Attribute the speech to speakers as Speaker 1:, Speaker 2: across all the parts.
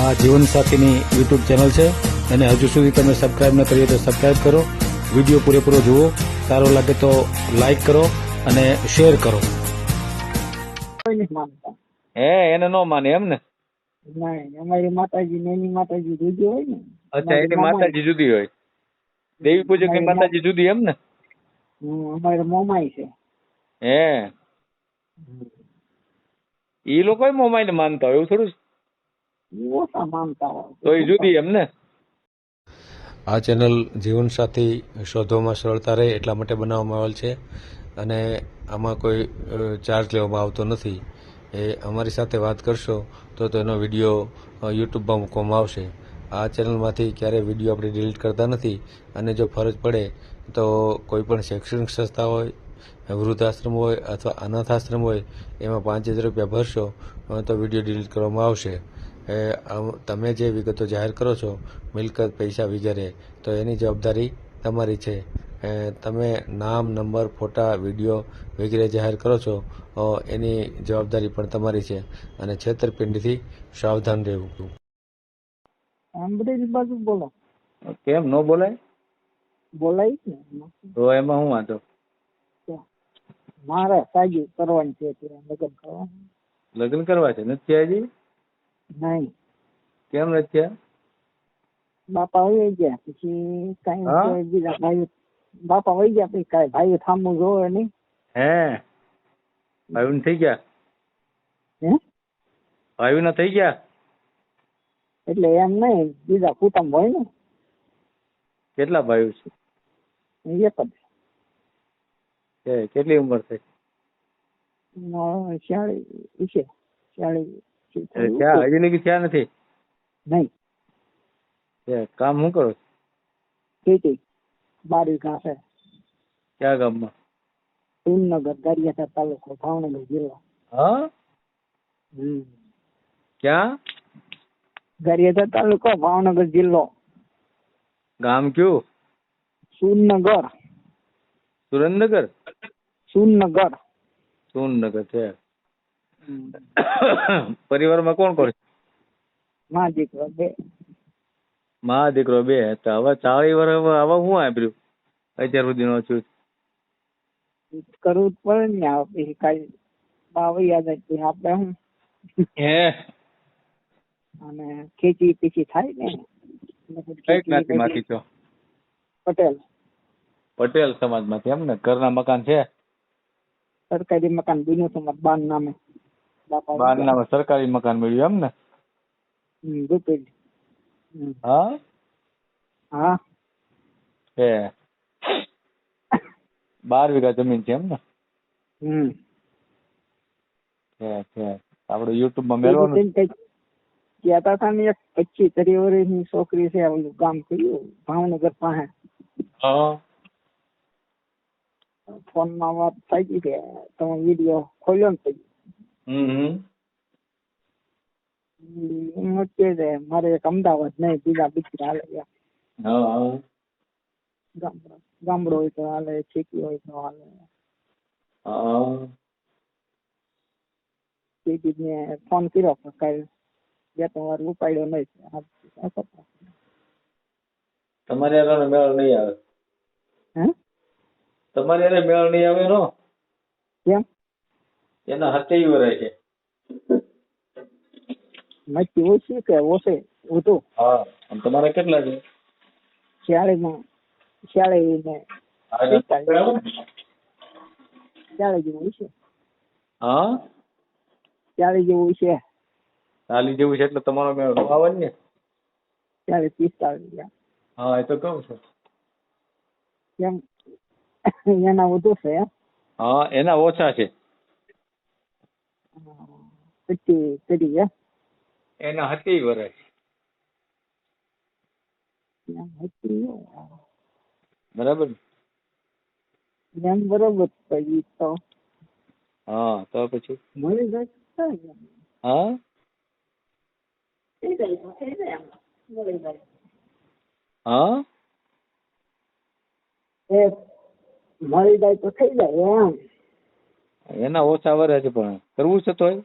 Speaker 1: આ જીવનસાથીની YouTube channel છે અને હજુ સુધી તમે સબસ્ક્રાઇબ ન કરી હોય તો સબસ્ક્રાઇબ કરો. વિડીયો પૂરેપૂરો જુઓ, સારો લાગે તો લાઈક કરો અને શેર કરો.
Speaker 2: કોઈ નથી માનતા.
Speaker 3: એને નો માને એમ ને?
Speaker 2: નહીં, અમારી માતાજી ને એની માતાજી જુદી હોય ને.
Speaker 3: અચ્છા, એની માતાજી જુદી હોય, દેવી પૂજક ની માતાજી જુદી એમ ને?
Speaker 2: અમારે મોમાઈ છે.
Speaker 3: હે, ઈ લોકો મોમાઈ ને માનતા હોય એવું થોડું છે?
Speaker 2: ઈ ઓછા માનતા હોય
Speaker 3: તો એ જુદી એમ ને?
Speaker 1: આ ચેનલ જીવનસાથી શોધવામાં સરળતા રહે એટલા માટે બનાવવામાં આવેલ છે અને આમાં કોઈ ચાર્જ લેવામાં આવતો નથી. એ અમારી સાથે વાત કરશો તો તેનો વિડીયો યુટ્યુબમાં મૂકવામાં આવશે. આ ચેનલમાંથી ક્યારેય વિડીયો આપણે ડિલીટ કરતા નથી અને જો ફરજ પડે તો કોઈ પણ શૈક્ષણિક સંસ્થા હોય, વૃદ્ધાશ્રમ હોય અથવા અનાથાશ્રમ હોય એમાં 5000 રૂપિયા ભરશો તો વિડીયો ડિલીટ કરવામાં આવશે. તમે જે વિગતો જાહેર કરો છો, મિલકત, પૈસા વગેરે, તો એની જવાબદારી તમારી છે. તમે નામ, નંબર, ફોટા, વિડીયો વગેરે જાહેર કરો છો એની જવાબદારી પણ તમારી છે અને છેતરપિંડીથી સાવધાન રહેવું.
Speaker 2: અમરેલી બાજુ બોલો.
Speaker 3: કેમ નો બોલાય?
Speaker 2: બોલાય ને.
Speaker 3: તો એમાં શું વાંધો?
Speaker 2: મારે સાજી કરવાની છે, લગ્ન કરવાનું.
Speaker 3: લગ્ન કરવા છે? નથી થયા હજી?
Speaker 2: નહીં.
Speaker 3: કેમ નથી થયા?
Speaker 2: બાપા વહી ગયા પછી કઈ બીજા ભાઈ, બાપા વહી ગયા પછી કઈ ભાઈ થામું જોવે નહીં.
Speaker 3: હે, ભાઈ થઈ ગયા?
Speaker 2: હે,
Speaker 3: ભાઈ ના થઈ ગયા?
Speaker 2: એટલે એમ નહીં, બીજા કુટુંબ હોય ને.
Speaker 3: કેટલા ભાઈ છે?
Speaker 2: એક જ.
Speaker 3: કેટલી ઉંમર થઈ?
Speaker 2: 46 છે. 46
Speaker 3: હજી લગી થયા નથી?
Speaker 2: નહીં.
Speaker 3: કામ શું કરો?
Speaker 2: ખેતી 12 વીઘા છે.
Speaker 3: ક્યાં ગામમાં?
Speaker 2: સુરનગર, ગારિયાધાર તાલુકો, ભાવનગર જિલ્લો.
Speaker 3: હા, ક્યાં?
Speaker 2: ગારિયાધાર તાલુકો, ભાવનગર જિલ્લો.
Speaker 3: ગામ કયું?
Speaker 2: સુરનગર.
Speaker 3: સુરેન્દ્રનગર?
Speaker 2: સુરનગર.
Speaker 3: સુરેન્દ્રનગર છે. પરિવારમાં કોણ કોણ?
Speaker 2: માં દીકરો 2.
Speaker 3: માં દીકરો 2. તો હવે 40 વર્ષ હવે શું આપ્યું અત્યાર સુધી નો છું?
Speaker 2: કરવું જ પડે ને. પછી કઈ બાવી યાદ આપડે શું
Speaker 3: હે,
Speaker 2: અને ખેતી પીછી થાય ને.
Speaker 3: કઈ જ્ઞાતિ માંથી છો?
Speaker 2: પટેલ.
Speaker 3: પટેલ સમાજ માંથી એમ ને? ઘરના મકાન છે?
Speaker 2: સરકારી મકાન બન્યું હતું મારા બાન નામે.
Speaker 3: બાર નામે સરકારી મકાન મળ્યું એમ ને?
Speaker 2: રૂપેલી.
Speaker 3: હા
Speaker 2: હા.
Speaker 3: છે 12 વીઘા જમીન છે એમ ને? છે આપડે યુટ્યુબ માં મેળવાનું.
Speaker 2: કહેતા હતા ને, એક 25-30 વર્ષની છોકરી છે, ઓલું ગામ કયું ભાવનગર પાસે.
Speaker 3: હા,
Speaker 2: ફોન માં વાત થઈ ગઈ કે તમે વિડીયો ખોલ્યો ને પછી મારે એક અમદાવાદ નહીં, બીજા હાલે. ગામડો હોય તો હાલે, ખેતી હોય તો હાલે. ખેતી ને ફોન કર્યો પણ કઈ 2-3 વાર ઉપાડ્યો નહીં.
Speaker 3: તમારે મેળ નહીં આવે?
Speaker 2: હે,
Speaker 3: તમારે મેળ નહીં આવે નો?
Speaker 2: કેમ?
Speaker 3: એના 27 વર્ષ છે.
Speaker 2: નક્કી ઓછી કે ઓછે વધુ?
Speaker 3: હા, તમારે કેટલા છે?
Speaker 2: 46 ને 40 જેવું છે.
Speaker 3: હા,
Speaker 2: 40 જેવું છે.
Speaker 3: 40 જેવું છે એટલે તમારો મેળ નો આવે ને?
Speaker 2: 40-45.
Speaker 3: હા, એ તો કહું છું.
Speaker 2: કેમ એના વધુ છે?
Speaker 3: હા, એના ઓછા છે.
Speaker 2: 25-30.
Speaker 3: એના 27 વર્ષ. બરાબર?
Speaker 2: એમ બરોબર. પછી તો
Speaker 3: હા, તો પછી
Speaker 2: મળી જાય.
Speaker 3: હા,
Speaker 2: થઈ જાય મળી જાય.
Speaker 3: હા,
Speaker 2: મળી જાય તો થઈ જાય એમ.
Speaker 3: એના ઓછા વર્ષ છે પણ કરવું છે તોય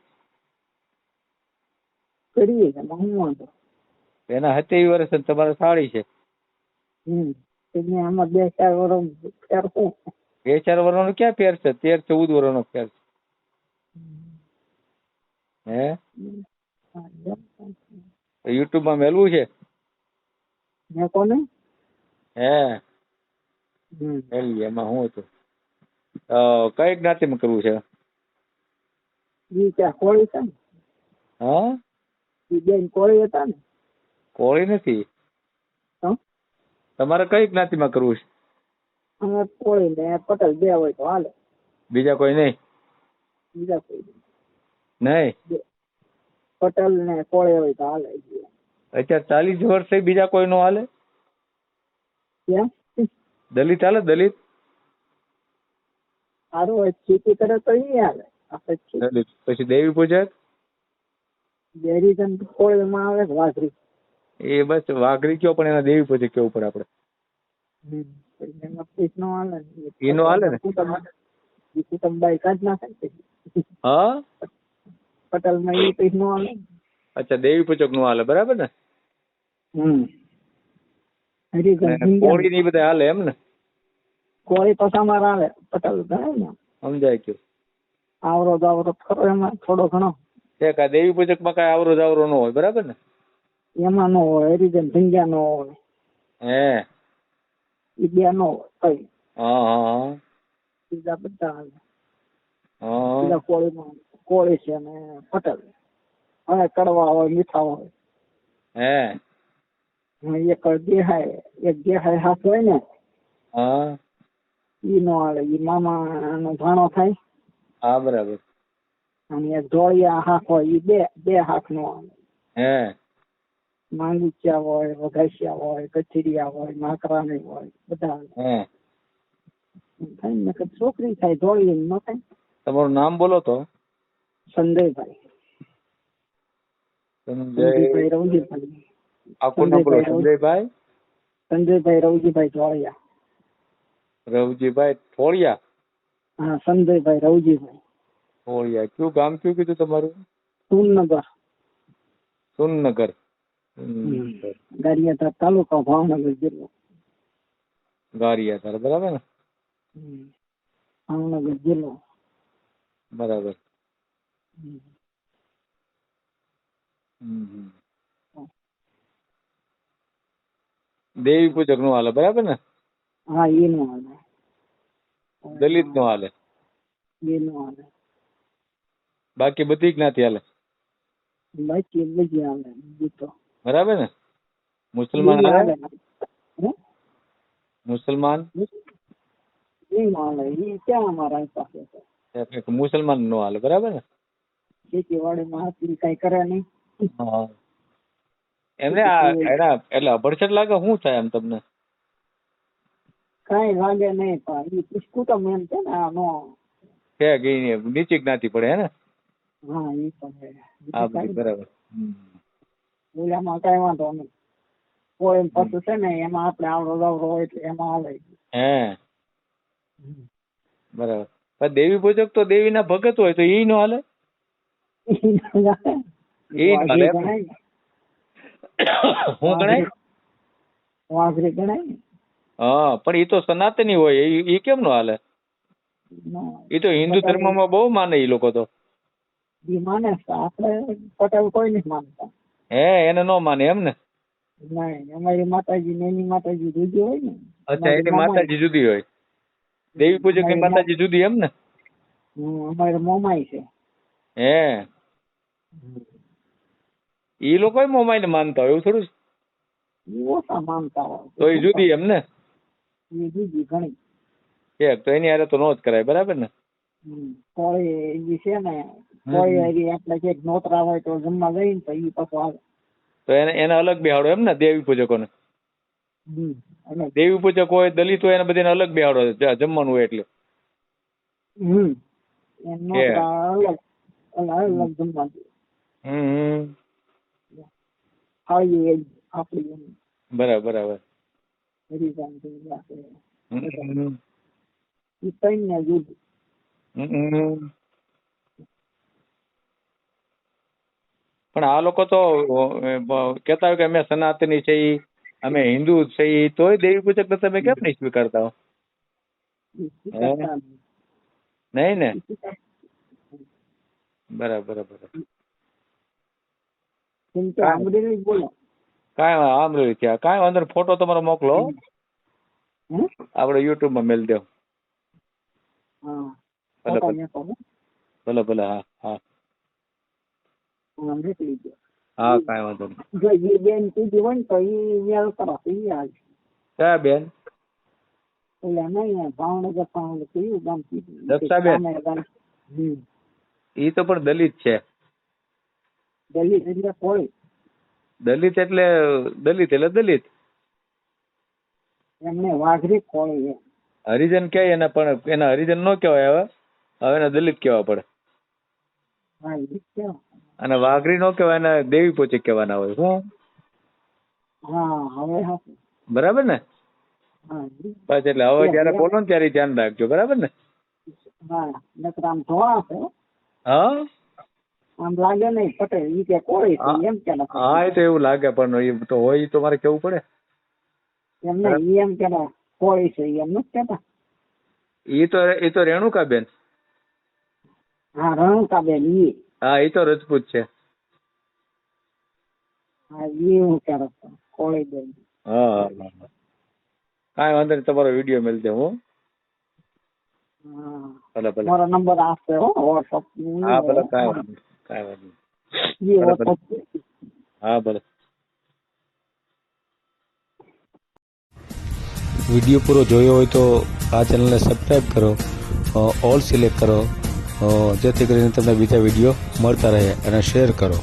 Speaker 2: કરીએ હું વાંધો.
Speaker 3: એના 27 વર્ષ અને તમારા 40 છે.
Speaker 2: એટલે આમાં 2-4 વર્ષ ફેર શું?
Speaker 3: 2-4 વર્ષનો ક્યાં ફેર છે? 13-14 વર્ષનો ફેર છે. હે યુટ્યુબ માં મેલવું છે?
Speaker 2: મેં કોને?
Speaker 3: હે મેલી, એમાં શું હતું? કઈ જ્ઞાતિમાં કરવું છે?
Speaker 2: ઈ ત્યાં કોળી છે ને,
Speaker 3: હા,
Speaker 2: ઈ બેન કોળી હતા ને.
Speaker 3: કોળી નથી.
Speaker 2: તો
Speaker 3: તમારે કઈ જ્ઞાતિમાં કરવું છે?
Speaker 2: અમે કોળી ને પટેલ 2 હોય તો હાલે.
Speaker 3: બીજા કોઈ નહીં?
Speaker 2: બીજા કોઈ નહીં.
Speaker 3: નહીં.
Speaker 2: પટેલ ને કોળી હોય તો હાલે.
Speaker 3: અત્યારે 40 વર્ષ થઈ, બીજા કોઈ નો હાલે?
Speaker 2: કેમ?
Speaker 3: દલિત હાલે? દલિત
Speaker 2: સારું હોય, ખેતી કરે તો ઈ હાલે. આપણે
Speaker 3: દલિત પછી દેવી પૂજક
Speaker 2: બેરીજન કોળીમાં આવે છે વાઘરી.
Speaker 3: એ બસ વાઘરી કયો, પણ એના દેવી પૂજક કેવું પડે આપણે.
Speaker 2: એમાં પીસ નો હાલે ને.
Speaker 3: એનો હાલે ને?
Speaker 2: કુટુંબબાઈ કાઢ નાખે ને.
Speaker 3: હા,
Speaker 2: પટેલ માં ઈ પીસ નો હાલે.
Speaker 3: અચ્છા, દેવી પૂજક નું હાલે, બરાબર ને?
Speaker 2: હરિજન
Speaker 3: કોળી ની બધા હાલે એમ ને?
Speaker 2: કોળી પછી અમારે આવે પટેલ ગણાય ને.
Speaker 3: સમજાય ગયું.
Speaker 2: આવરો ખરો એમાં થોડો ઘણો.
Speaker 3: આ દેવી પૂજક માં કઈ આવરો જાવરો ન હોય, બરાબર ને?
Speaker 2: એમાં નો હોય. હરિજન ભીંગ્યા નો હોય.
Speaker 3: હે
Speaker 2: ઈ 2 નો હોય કઈ.
Speaker 3: હા,
Speaker 2: બીજા બધા હાલે.
Speaker 3: હા,
Speaker 2: બીજા કોળીમાં કોળી છે ને પટેલ. હવે કડવા હોય, મીઠા હોય.
Speaker 3: હે
Speaker 2: એક દેહાય હાથ હોય ને,
Speaker 3: હા,
Speaker 2: ઈ નો હાલે. ઈ મામા નો ભાણો થાય.
Speaker 3: હા, બરાબર.
Speaker 2: અને એક ઢોળિયા હાથ હોય, ઈ બે હાથ નો હાલે.
Speaker 3: હે
Speaker 2: માંગુચિયા હોય, વઘાસિયા હોય, કચરિયા હોય, માકરા નહીં હોય, બધા
Speaker 3: હે
Speaker 2: થાય ને. છોકરી થાય ઢોળી ન થાય.
Speaker 3: તમારું નામ બોલો તો.
Speaker 2: સંજયભાઈ.
Speaker 3: સંજય.
Speaker 2: સંજયભાઈ રવજીભાઈ.
Speaker 3: આખું નામ બોલો. સંજયભાઈ.
Speaker 2: સંજયભાઈ રવજીભાઈ ઢોળિયા.
Speaker 3: રવજીભાઈ ઠોળિયા.
Speaker 2: હા, સંજયભાઈ રવજીભાઈ
Speaker 3: ઠોળિયા. કયું ગામ કયું કીધું તમારું?
Speaker 2: સુનનગર.
Speaker 3: સુનનગર.
Speaker 2: ગારિયાધાર તાલુકા, ભાવનગર જિલ્લો.
Speaker 3: ગારિયાધાર, બરાબર ને?
Speaker 2: ભાવનગર જિલ્લો.
Speaker 3: બરાબર. દેવી પૂજક નું હાલે, બરાબર ને?
Speaker 2: હા, એ નો હાલે.
Speaker 3: દલિત નું હાલે.
Speaker 2: એ નો હાલે.
Speaker 3: બાકી બધી જ્ઞાતિ હાલે.
Speaker 2: બાકી બધી હાલે. બીજું તો
Speaker 3: બરાબર ને? મુસલમાન હાલે? મુસલમાન
Speaker 2: એ નો હાલે. એ ક્યાં અમારા પાસે છે?
Speaker 3: મુસલમાન નો હાલે, બરાબર ને?
Speaker 2: ખેતીવાડીમાં હાથી કઈ કરે નહીં.
Speaker 3: હા, એમને એના એટલે અભડછટ લાગે. શું થાય એમ તમને?
Speaker 2: કઈ લાગે નહીં, પણ એ કુટુંબ એમ છે ને. આનો
Speaker 3: છે કે નીચી જ્ઞાતિ પડે, હે ને?
Speaker 2: હા, એ પણ
Speaker 3: હા, બધી બરાબર.
Speaker 2: ઓલામાં કઈ વાંધો નહીં. કોઈ પશુ છે ને એમાં આપણે આવડો દવરો હોય એટલે એમાં હાલે.
Speaker 3: હે બરાબર. પણ દેવી પૂજક તો દેવી ના ભગત હોય તો ઈ નો હાલે. હું ગણાય?
Speaker 2: વાઘરી ગણાય ને.
Speaker 3: હા, પણ ઈ તો સનાતની હોય. ઈ કેમ નો હાલે? ઈ તો હિન્દુ ધર્મમાં બહુ માને ઈ લોકો તો.
Speaker 2: ઈ માને આપણે પટેલ કોઈ નથી માનતા.
Speaker 3: હે એને નો માને એમ ને?
Speaker 2: નહીં, અમારી માતાજી ને એની માતાજી જુદી હોય ને.
Speaker 3: અચ્છા, એની માતાજી જુદી હોય. દેવી પૂજક ની માતાજી જુદી એમ ને?
Speaker 2: અમારે મોમાઈ છે.
Speaker 3: હે ઈ લોકો મોમાઈ ને માનતા હોય એવું થોડું?
Speaker 2: ઓછા માનતા હોય
Speaker 3: તો એ જુદી એમ ને?
Speaker 2: એ જુદી ઘણી.
Speaker 3: તો એની હારે તો નો જ કરાય, બરાબર ને?
Speaker 2: કોઈ છે ને, કોઈ આપણે જે નોતરા હોય તો જમવા જઈને તો ઈ પાછો આવે.
Speaker 3: તો એને અલગ બેહાડો એમ ને? દેવી પૂજકોને દેવી પૂજક હોય, દલિત હોય, એને બધાને અલગ બેહાડો જમવાનું હોય એટલે.
Speaker 2: અલગ જમવાનું. આપડી
Speaker 3: બરાબર બરાબર. પણ આ લોકો તો કહેતા હોય કે અમે સનાતની છે, અમે હિન્દુ છે, તોય દેવી પૂજક તો તમે કેમ નહીં સ્વીકારતા હો? નહીં ને? બરાબર બરાબર.
Speaker 2: કેમ કે આંબળીનું જ બોલો.
Speaker 3: કાંઈ સાંભળ્યું છે, કાંઈ વાંધો નહીં. ફોટો તમારો મોકલો,
Speaker 2: હે?
Speaker 3: આપણે યુટ્યુબ માં મેલ દેવ.
Speaker 2: હા
Speaker 3: ભલે
Speaker 2: ફોટો
Speaker 3: ભલે
Speaker 2: મોકલો.
Speaker 3: ભલે ભલે. હા હા
Speaker 2: હા મોકલી દો.
Speaker 3: હા, કાંઈ વાંધો નહીં.
Speaker 2: જો એ બેન કીધી હોય ને તો એ મેળ કરો તો એ આવે.
Speaker 3: કયા બેન?
Speaker 2: એટલે નહીં ભાવનગર પાસે કયું ગામ કીધું?
Speaker 3: દક્ષાબેન? ઈ તો પણ દલિત છે.
Speaker 2: દલિત એટલે કોઈ
Speaker 3: દલિત એટલે દલિત.
Speaker 2: એમને વાઘરી કોઈ એમ.
Speaker 3: હરિજન કહે એના, પણ એના હરિજન નો કહેવાય. હવે એને દલિત કહેવા પડે.
Speaker 2: હા એ કેમ?
Speaker 3: અને વાઘરી નો કહેવાય, એને દેવી પૂજક કહેવાના હોય. શું?
Speaker 2: હા હવે હા.
Speaker 3: બરાબર ને?
Speaker 2: હા
Speaker 3: બસ એટલે હવે જયારે બોલો ને ત્યારે ધ્યાન રાખજો. બરાબર ને?
Speaker 2: હા નકર આમ ધોળા છે.
Speaker 3: હા
Speaker 2: આમ લાગે નહીં પટેલ ઈ કે કોઈ છે એમ કે
Speaker 3: હા, એ તો એવું લાગે, પણ એ તો હોય તો મારે કેવું પડે.
Speaker 2: એમને ઈ એમ કે કોઈ છે એમ નથી કેતા.
Speaker 3: એ તો રેણુકાબેન.
Speaker 2: હા રણુકાબેન ઈ.
Speaker 3: હા, એ તો રજપૂત છે.
Speaker 2: હા ઈ હું કે કોઈ બેન.
Speaker 3: હા, કાંઈ વાંધો નહીં. તમારો વિડીયો મેલ દે હું.
Speaker 2: હા
Speaker 3: ભલે ભલે.
Speaker 2: મારો નંબર આપશે હો વોટ્સઅપ.
Speaker 3: હા ભલે, કાંઈ વાંધો નહીં.
Speaker 2: ઈ વોટ્સઅપ.
Speaker 3: હા ભલે.
Speaker 1: વિડીયો પૂરો જોયો હોય તો આ ચેનલને સબસ્ક્રાઈબ કરો, ઓલ સિલેક્ટ કરો, જેથી કરીને તમને બીજા વિડીયો મળતા રહે, અને શેર કરો.